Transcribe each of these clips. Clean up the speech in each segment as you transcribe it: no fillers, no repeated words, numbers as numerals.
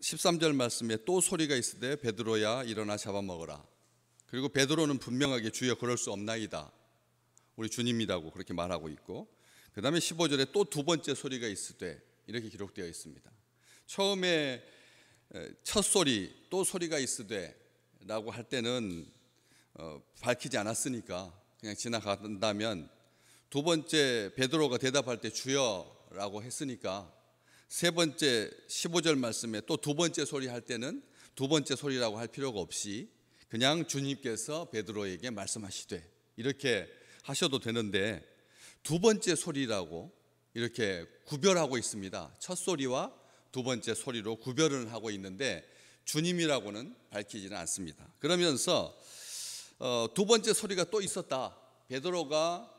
13절 말씀에 또 소리가 있으되 베드로야 일어나 잡아먹으라. 그리고 베드로는 분명하게 주여 그럴 수 없나이다, 우리 주님이라고 그렇게 말하고 있고, 그 다음에 15절에 또 두 번째 소리가 있으되 이렇게 기록되어 있습니다. 처음에 첫 소리 또 소리가 있으되 라고 할 때는 밝히지 않았으니까 그냥 지나간다면, 두 번째 베드로가 대답할 때 주여 라고 했으니까 세 번째 15절 말씀에 또 두 번째 소리 할 때는 두 번째 소리라고 할 필요가 없이 그냥 주님께서 베드로에게 말씀하시되 이렇게 하셔도 되는데, 두 번째 소리라고 이렇게 구별하고 있습니다. 첫 소리와 두 번째 소리로 구별을 하고 있는데 주님이라고는 밝히지는 않습니다. 그러면서 두 번째 소리가 또 있었다. 베드로가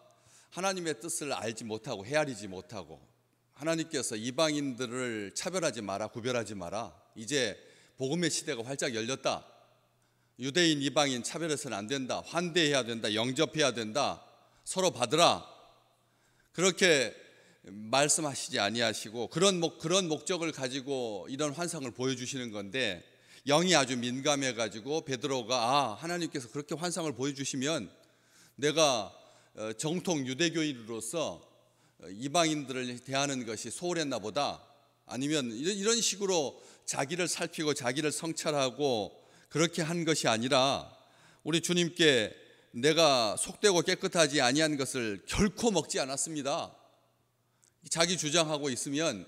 하나님의 뜻을 알지 못하고 헤아리지 못하고, 하나님께서 이방인들을 차별하지 마라, 구별하지 마라, 이제 복음의 시대가 활짝 열렸다, 유대인 이방인 차별해서는 안 된다, 환대해야 된다, 영접해야 된다, 서로 받으라, 그렇게 말씀하시지 아니하시고 그런 목적을 가지고 이런 환상을 보여주시는 건데, 영이 아주 민감해 가지고 베드로가 하나님께서 그렇게 환상을 보여주시면 내가 정통 유대교인으로서 이방인들을 대하는 것이 소홀했나 보다, 아니면 이런 식으로 자기를 살피고 자기를 성찰하고 그렇게 한 것이 아니라, 우리 주님께 내가 속되고 깨끗하지 아니한 것을 결코 먹지 않았습니다, 자기 주장하고 있으면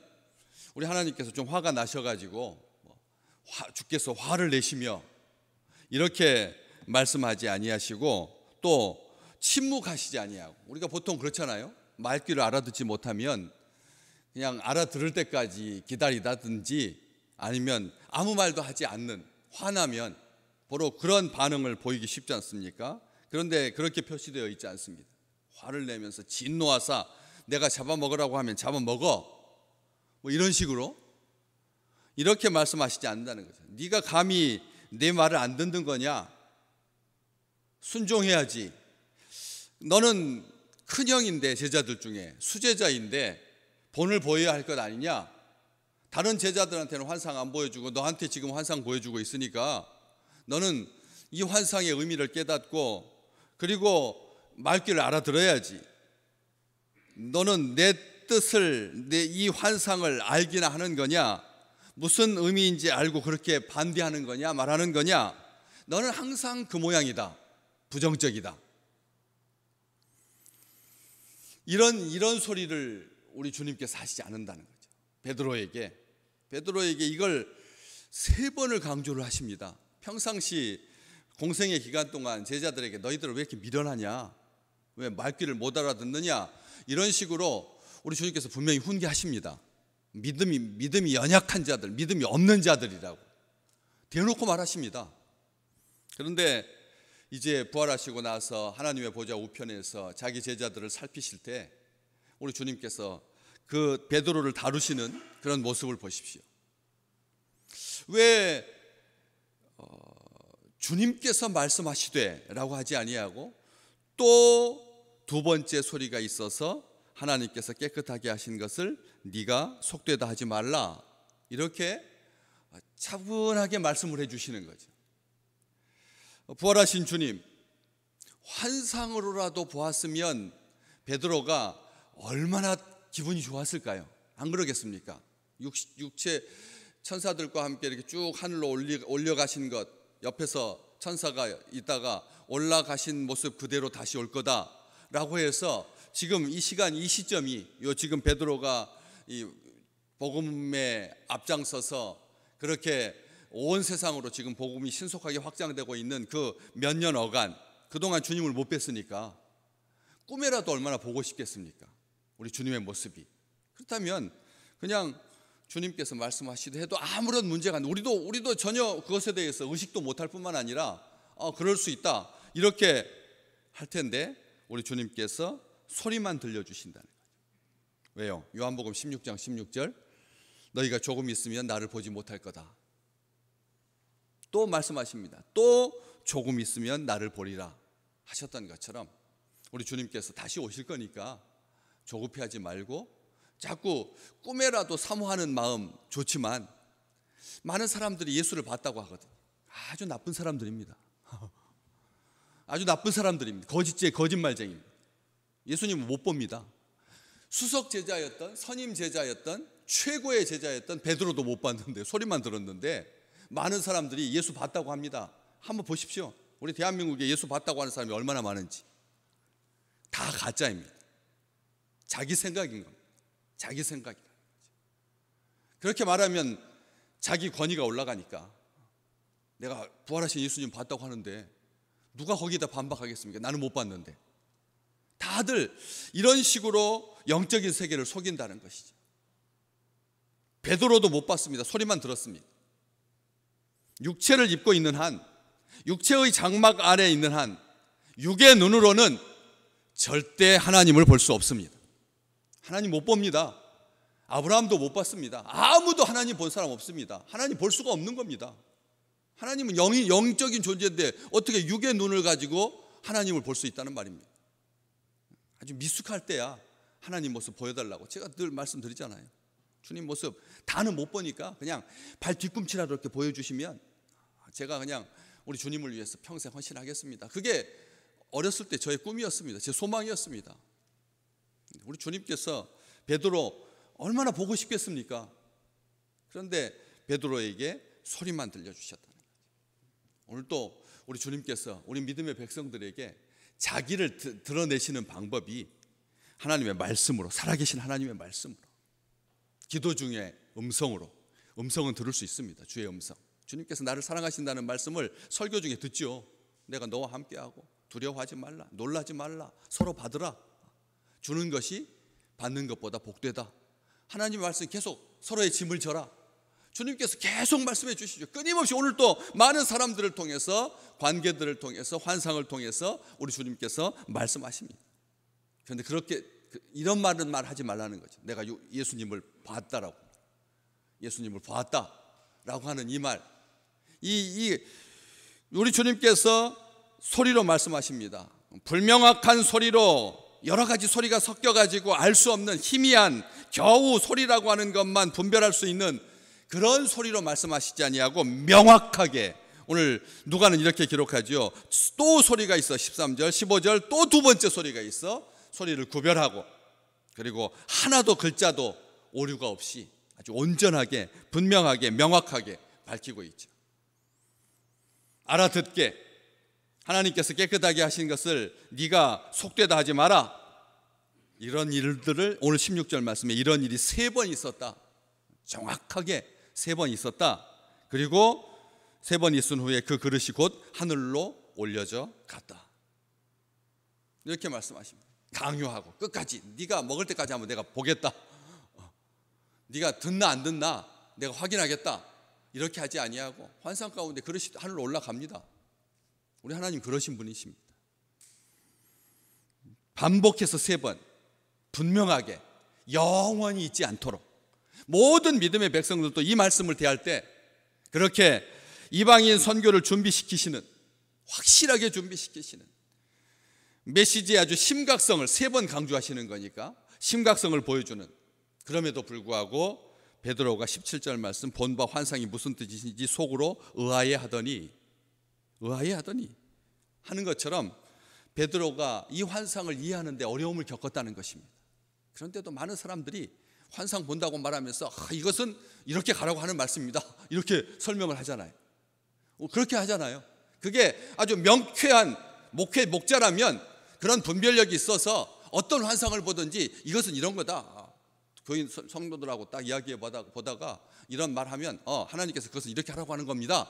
우리 하나님께서 좀 화가 나셔가지고 주께서 화를 내시며 이렇게 말씀하지 아니하시고 또 침묵하시지 아니하고, 우리가 보통 그렇잖아요. 말귀를 알아듣지 못하면 그냥 알아들을 때까지 기다리다든지 아니면 아무 말도 하지 않는, 화나면 바로 그런 반응을 보이기 쉽지 않습니까? 그런데 그렇게 표시되어 있지 않습니다. 화를 내면서 진노하사 내가 잡아먹으라고 하면 잡아먹어, 뭐 이런 식으로 이렇게 말씀하시지 않는다는 거죠. 네가 감히 내 말을 안 듣는 거냐? 순종해야지. 너는 큰형인데, 제자들 중에 수제자인데 본을 보여야 할 것 아니냐? 다른 제자들한테는 환상 안 보여주고 너한테 지금 환상 보여주고 있으니까 너는 이 환상의 의미를 깨닫고 그리고 말귀를 알아들어야지. 너는 내 뜻을, 내 이 환상을 알기나 하는 거냐? 무슨 의미인지 알고 그렇게 반대하는 거냐, 말하는 거냐? 너는 항상 그 모양이다, 부정적이다. 이런 소리를 우리 주님께서 하시지 않는다는 거죠. 베드로에게 이걸 3번을 강조를 하십니다. 평상시 공생의 기간 동안 제자들에게 너희들을 왜 이렇게 미련하냐, 왜 말귀를 못 알아듣느냐, 이런 식으로 우리 주님께서 분명히 훈계하십니다. 믿음이 연약한 자들, 믿음이 없는 자들이라고 대놓고 말하십니다. 그런데 이제 부활하시고 나서 하나님의 보좌 우편에서 자기 제자들을 살피실 때 우리 주님께서 그 베드로를 다루시는 그런 모습을 보십시오. 왜 주님께서 말씀하시되라고 하지 아니하고 또 두 번째 소리가 있어서 하나님께서 깨끗하게 하신 것을 네가 속되다 하지 말라, 이렇게 차분하게 말씀을 해주시는 거죠. 부활하신 주님, 환상으로라도 보았으면 베드로가 얼마나 기분이 좋았을까요? 안 그러겠습니까? 육체 천사들과 함께 이렇게 쭉 하늘로 올려가신 것, 옆에서 천사가 있다가 올라가신 모습 그대로 다시 올 거다라고 해서 지금 이 시간, 이 시점이 지금 베드로가 이 복음에 앞장서서 그렇게 온 세상으로 지금 복음이 신속하게 확장되고 있는 그 몇 년 어간, 그동안 주님을 못 뵀으니까 꿈에라도 얼마나 보고 싶겠습니까? 우리 주님의 모습이. 그렇다면 그냥 주님께서 말씀하시되 해도 아무런 문제가 안 돼. 우리도 전혀 그것에 대해서 의식도 못할 뿐만 아니라 그럴 수 있다, 이렇게 할 텐데 우리 주님께서 소리만 들려주신다는 거죠. 왜요? 요한복음 16장 16절, 너희가 조금 있으면 나를 보지 못할 거다. 또 말씀하십니다. 또 조금 있으면 나를 보리라 하셨던 것처럼 우리 주님께서 다시 오실 거니까 조급해하지 말고 자꾸 꿈에라도 사모하는 마음 좋지만 많은 사람들이 예수를 봤다고 하거든요. 아주 나쁜 사람들입니다. 아주 나쁜 사람들입니다. 거짓말쟁이입니다. 예수님은 못 봅니다. 수석 제자였던, 선임 제자였던, 최고의 제자였던 베드로도 못 봤는데, 소리만 들었는데 많은 사람들이 예수 봤다고 합니다. 한번 보십시오. 우리 대한민국에 예수 봤다고 하는 사람이 얼마나 많은지. 다 가짜입니다. 자기 생각인 겁니다. 자기 생각이다. 그렇게 말하면 자기 권위가 올라가니까, 내가 부활하신 예수님 봤다고 하는데 누가 거기다 반박하겠습니까? 나는 못 봤는데. 다들 이런 식으로 영적인 세계를 속인다는 것이죠. 베드로도 못 봤습니다. 소리만 들었습니다. 육체를 입고 있는 한, 육체의 장막 아래에 있는 한, 육의 눈으로는 절대 하나님을 볼 수 없습니다. 하나님 못 봅니다. 아브라함도 못 봤습니다. 아무도 하나님 본 사람 없습니다. 하나님 볼 수가 없는 겁니다. 하나님은 영적인 존재인데 어떻게 육의 눈을 가지고 하나님을 볼 수 있다는 말입니다. 아주 미숙할 때야 하나님 모습 보여달라고 제가 늘 말씀드리잖아요. 주님 모습 다는 못 보니까 그냥 발 뒤꿈치라도 이렇게 보여주시면 제가 그냥 우리 주님을 위해서 평생 헌신하겠습니다. 그게 어렸을 때 저의 꿈이었습니다. 제 소망이었습니다. 우리 주님께서 베드로 얼마나 보고 싶겠습니까? 그런데 베드로에게 소리만 들려주셨다는 거죠. 오늘 또 우리 주님께서 우리 믿음의 백성들에게 자기를 드러내시는 방법이 하나님의 말씀으로, 살아계신 하나님의 말씀으로, 기도 중에 음성은 들을 수 있습니다. 주의 음성. 주님께서 나를 사랑하신다는 말씀을 설교 중에 듣죠. 내가 너와 함께하고 두려워하지 말라, 놀라지 말라, 서로 받으라. 주는 것이 받는 것보다 복되다. 하나님의 말씀 계속 서로의 짐을 져라. 주님께서 계속 말씀해 주시죠. 끊임없이 오늘 또 많은 사람들을 통해서, 관계들을 통해서, 환상을 통해서 우리 주님께서 말씀하십니다. 그런데 그렇게 이런 말은 말하지 말라는 거죠. 내가 예수님을 봤다라고, 예수님을 봤다라고 하는 이 말, 우리 주님께서 소리로 말씀하십니다. 불명확한 소리로 여러 가지 소리가 섞여가지고 알 수 없는 희미한 겨우 소리라고 하는 것만 분별할 수 있는 그런 소리로 말씀하시지 아니하고 명확하게, 오늘 누가는 이렇게 기록하죠. 또 소리가 있어. 13절 15절 또 두 번째 소리가 있어. 소리를 구별하고, 그리고 하나도 글자도 오류가 없이 아주 온전하게, 분명하게, 명확하게 밝히고 있죠. 알아듣게, 하나님께서 깨끗하게 하신 것을 네가 속되다 하지 마라. 이런 일들을 오늘 16절 말씀에 이런 일이 3번 있었다. 정확하게 3번 있었다. 그리고 3번 있은 후에 그 그릇이 곧 하늘로 올려져 갔다. 이렇게 말씀하십니다. 강요하고 끝까지 네가 먹을 때까지 한번 내가 보겠다. 네가 듣나 안 듣나 내가 확인하겠다. 이렇게 하지 아니하고 환상 가운데 그릇이 하늘로 올라갑니다. 우리 하나님 그러신 분이십니다. 반복해서 3번 분명하게 영원히 잊지 않도록 모든 믿음의 백성들도 이 말씀을 대할 때 그렇게 이방인 선교를 준비시키시는, 확실하게 준비시키시는 메시지의 아주 심각성을 3번 강조하시는 거니까 심각성을 보여주는, 그럼에도 불구하고 베드로가 17절 말씀 본바 환상이 무슨 뜻인지 속으로 의아해 하더니 하는 것처럼 베드로가 이 환상을 이해하는 데 어려움을 겪었다는 것입니다. 그런데도 많은 사람들이 환상 본다고 말하면서 이것은 이렇게 가라고 하는 말씀입니다. 이렇게 설명을 하잖아요. 그렇게 하잖아요. 그게 아주 명쾌한 목자라면 그런 분별력이 있어서 어떤 환상을 보든지 이것은 이런 거다. 교인 성도들하고 딱 이야기해 보다가 이런 말하면 하나님께서 그것은 이렇게 하라고 하는 겁니다.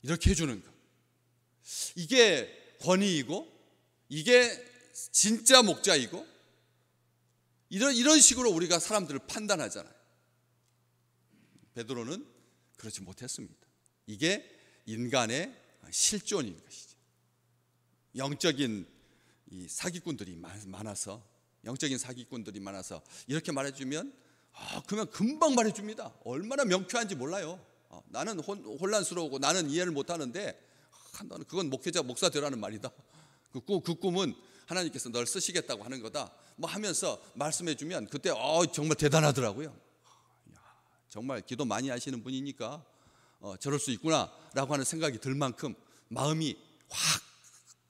이렇게 해주는 거. 이게 권위이고 이게 진짜 목자이고 이런 식으로 우리가 사람들을 판단하잖아요. 베드로는 그렇지 못했습니다. 이게 인간의 실존인 것이죠. 영적인 사기꾼들이 많아서 이렇게 말해주면 그러면 금방 말해줍니다. 얼마나 명쾌한지 몰라요. 나는 혼란스러우고 나는 이해를 못하는데 너는 그건 목사 되라는 말이다. 그 꿈은 하나님께서 널 쓰시겠다고 하는 거다. 뭐 하면서 말씀해주면 그때 정말 대단하더라고요. 정말 기도 많이 하시는 분이니까 저럴 수 있구나라고 하는 생각이 들 만큼 마음이 확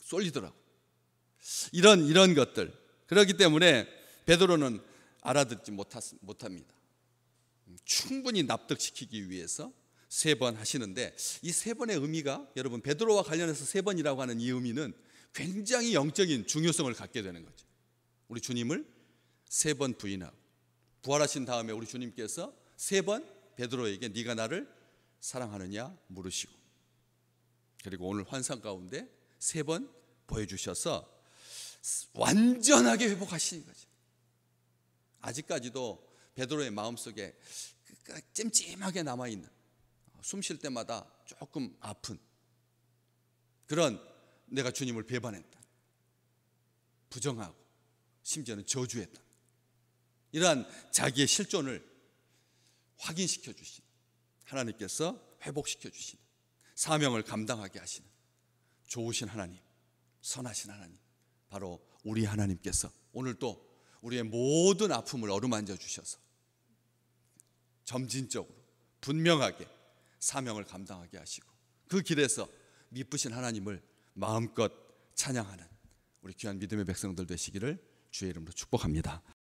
쏠리더라고. 이런 것들. 그렇기 때문에 베드로는 알아듣지 못합니다. 충분히 납득시키기 위해서 3번 하시는데, 이 3번의 의미가, 여러분, 베드로와 관련해서 3번이라고 하는 이 의미는 굉장히 영적인 중요성을 갖게 되는 거죠. 우리 주님을 3번 부인하고 부활하신 다음에 우리 주님께서 3번 베드로에게 네가 나를 사랑하느냐 물으시고, 그리고 오늘 환상 가운데 3번 보여주셔서 완전하게 회복하시는 거죠. 아직까지도 베드로의 마음속에 찜찜하게 남아있는, 숨 쉴 때마다 조금 아픈 그런, 내가 주님을 배반했다, 부정하고 심지어는 저주했다, 이러한 자기의 실존을 확인시켜 주시는, 하나님께서 회복시켜 주시는, 사명을 감당하게 하시는 좋으신 하나님, 선하신 하나님, 바로 우리 하나님께서 오늘 또 우리의 모든 아픔을 어루만져 주셔서 점진적으로 분명하게 사명을 감당하게 하시고, 그 길에서 미쁘신 하나님을 마음껏 찬양하는 우리 귀한 믿음의 백성들 되시기를 주의 이름으로 축복합니다.